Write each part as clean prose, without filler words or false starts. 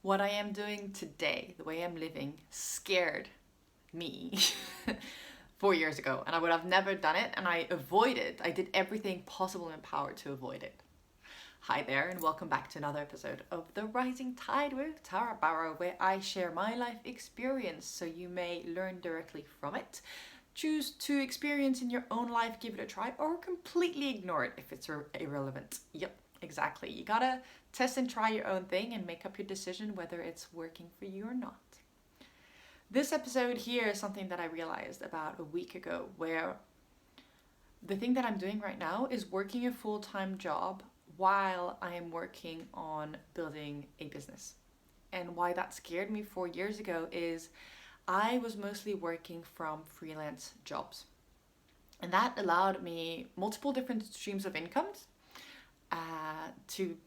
What I am doing today, the way I'm living, scared me 4 years ago, and I would have never done it, and I did everything possible in my power to avoid it. Hi there, and welcome back to another episode of The Rising Tide with Tara Barot, where I share my life experience so you may learn directly from it. Choose to experience in your own life, give it a try, or completely ignore it if it's irrelevant. Yep, exactly. You gotta test and try your own thing and make up your decision whether it's working for you or not. This episode here is something that I realized about a week ago, where the thing that I'm doing right now is working a full-time job while I am working on building a business. And why that scared me 4 years ago is I was mostly working from freelance jobs. And that allowed me multiple different streams of incomes to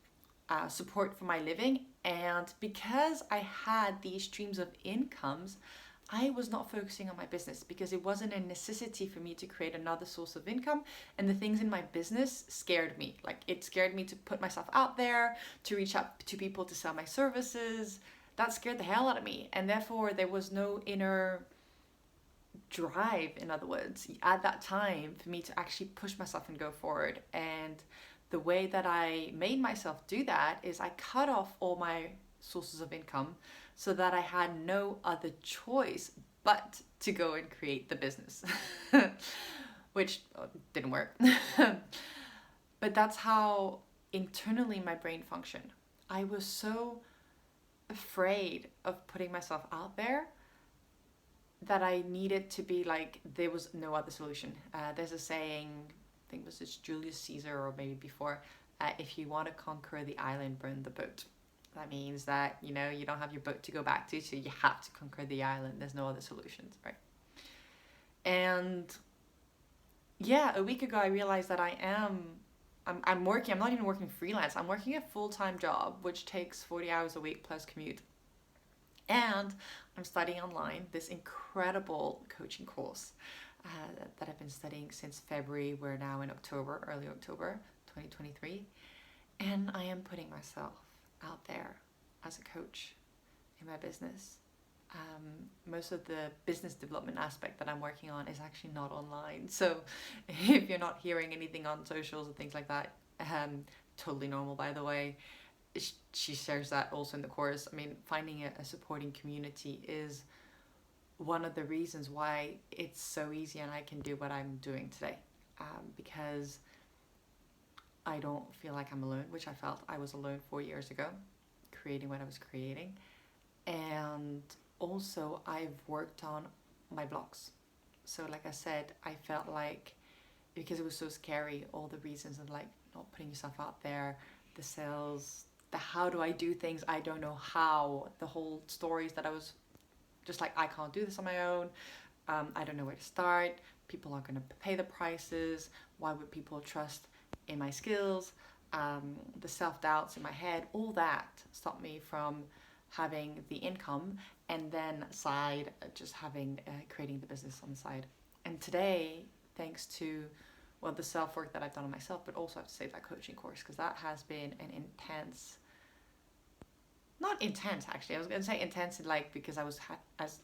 support for my living. And because I had these streams of incomes, I was not focusing on my business because it wasn't a necessity for me to create another source of income. And the things in my business scared me. Like, it scared me to put myself out there, to reach out to people to sell my services. That scared the hell out of me. And therefore, there was no inner drive, in other words, at that time for me to actually push myself and go forward. And the way that I made myself do that is I cut off all my sources of income so that I had no other choice but to go and create the business, which didn't work. But that's how internally my brain functioned. I was so afraid of putting myself out there that I needed to be like, there was no other solution. There's a saying, I think it was just Julius Caesar or maybe before, if you want to conquer the island, burn the boat. That means that, you don't have your boat to go back to, so you have to conquer the island. There's no other solutions, right? And yeah, a week ago I realized that I'm working, I'm not even working freelance, I'm working a full-time job, which takes 40 hours a week plus commute. And I'm studying online this incredible coaching course that I've been studying since February. We're now in October, early October 2023. And I am putting myself out there as a coach in my business. Most of the business development aspect that I'm working on is actually not online. So if you're not hearing anything on socials and things like that, totally normal, by the way. She shares that also in the course. I mean, finding a supporting community is one of the reasons why it's so easy and I can do what I'm doing today, because I don't feel like I'm alone, which I felt I was alone 4 years ago, creating what I was creating. And also I've worked on my blogs. So like I said, I felt like, because it was so scary, all the reasons of like not putting yourself out there, the sales, the how do I do things, I don't know how, the whole stories that I was just like, I can't do this on my own, I don't know where to start, people aren't going to pay the prices, why would people trust in my skills, the self-doubts in my head, all that stopped me from having the income, and then side, just having creating the business on the side. And today, thanks to the self-work that I've done on myself, but also I have to say that coaching course, because that has been an intense, not intense actually, I was going to say intense like, because I was as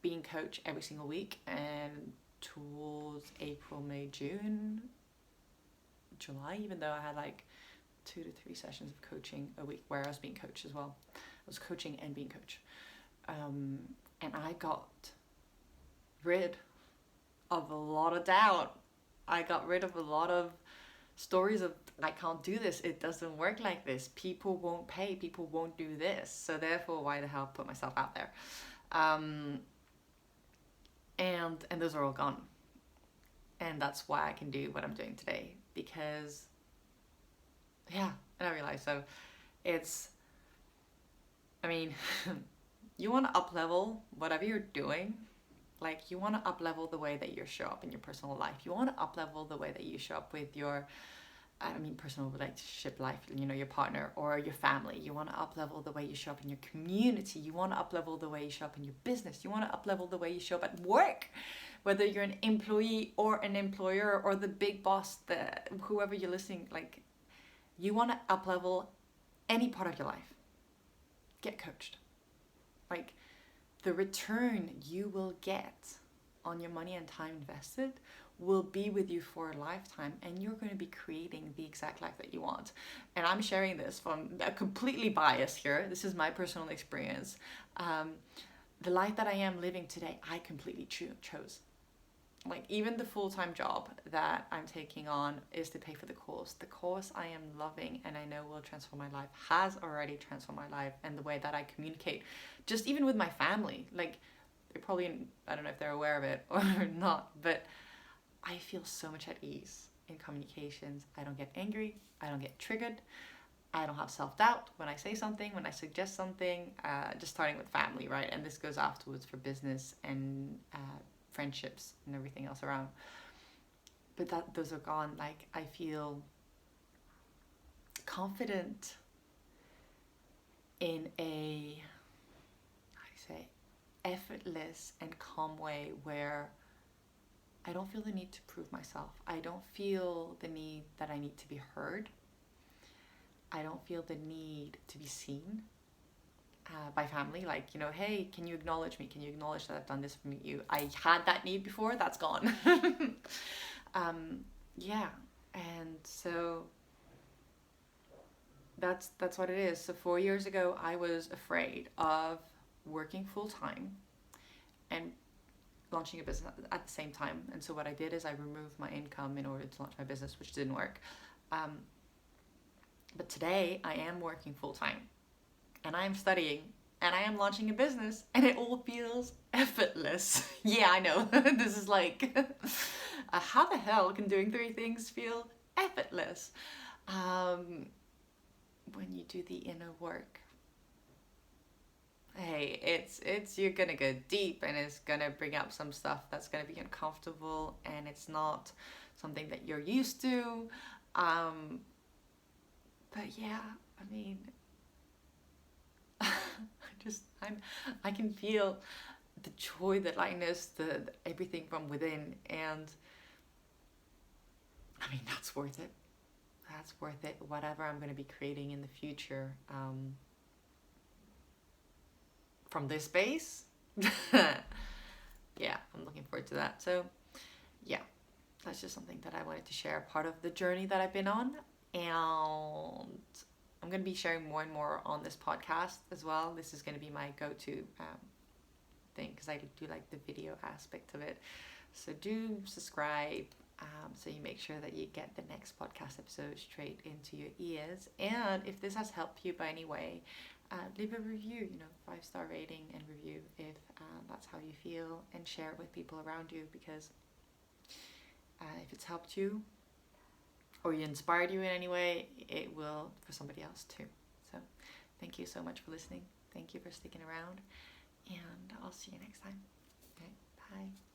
being coach every single week, and towards April, May, June, July, even though I had like 2 to 3 sessions of coaching a week where I was being coached as well. I was coaching and being coach. And I got rid of a lot of doubt. I got rid of a lot of stories of, I can't do this, it doesn't work like this, people won't pay, people won't do this, so therefore why the hell put myself out there. And those are all gone. And that's why I can do what I'm doing today, because and I realized, so it's, I mean, you want to up level whatever you're doing. Like, you want to up level the way that you show up in your personal life. You want to up level the way that you show up with your, personal relationship life, your partner or your family. You want to up level the way you show up in your community. You want to up level the way you show up in your business. You want to up level the way you show up at work, whether you're an employee or an employer or the big boss, whoever you're listening, like, you want to up level any part of your life. get coached. Like, the return you will get on your money and time invested will be with you for a lifetime, and you're going to be creating the exact life that you want. And I'm sharing this from a completely biased here. This is my personal experience. The life that I am living today, I completely chose. Like, even the full-time job that I'm taking on is to pay for the course. The course I am loving and I know will transform my life, has already transformed my life, and the way that I communicate, just even with my family. Like, they probably, I don't know if they're aware of it or not, but I feel so much at ease in communications. I don't get angry. I don't get triggered. I don't have self-doubt when I say something, when I suggest something, just starting with family, right? And this goes afterwards for business and friendships and everything else around. But those are gone. Like, I feel confident in a, how do you say, effortless and calm way where I don't feel the need to prove myself. I don't feel the need that I need to be heard. I don't feel the need to be seen by family. Like, hey, can you acknowledge me? Can you acknowledge that I've done this for you? I had that need before. That's gone. Yeah. And so that's what it is. So 4 years ago, I was afraid of working full time and launching a business at the same time. And so what I did is I removed my income in order to launch my business, which didn't work. But today I am working full time and I am studying and I am launching a business, and it all feels effortless. Yeah, I know. This is like, how the hell can doing 3 things feel effortless? When you do the inner work. Hey, it's you're gonna go deep, and it's gonna bring up some stuff that's gonna be uncomfortable, and it's not something that you're used to. But yeah, I mean, I can feel the joy, the lightness, the everything from within, and I mean, that's worth it. That's worth it. Whatever I'm going to be creating in the future, from this space, yeah, I'm looking forward to that. So, yeah, that's just something that I wanted to share, part of the journey that I've been on, and I'm going to be sharing more and more on this podcast as well. This is going to be my go-to thing, because I do like the video aspect of it. So do subscribe, so you make sure that you get the next podcast episode straight into your ears. And if this has helped you by any way, leave a review, 5-star rating and review if that's how you feel, and share it with people around you, because if it's helped you or you inspired you in any way, it will for somebody else too. So thank you so much for listening. Thank you for sticking around, and I'll see you next time. Okay, bye.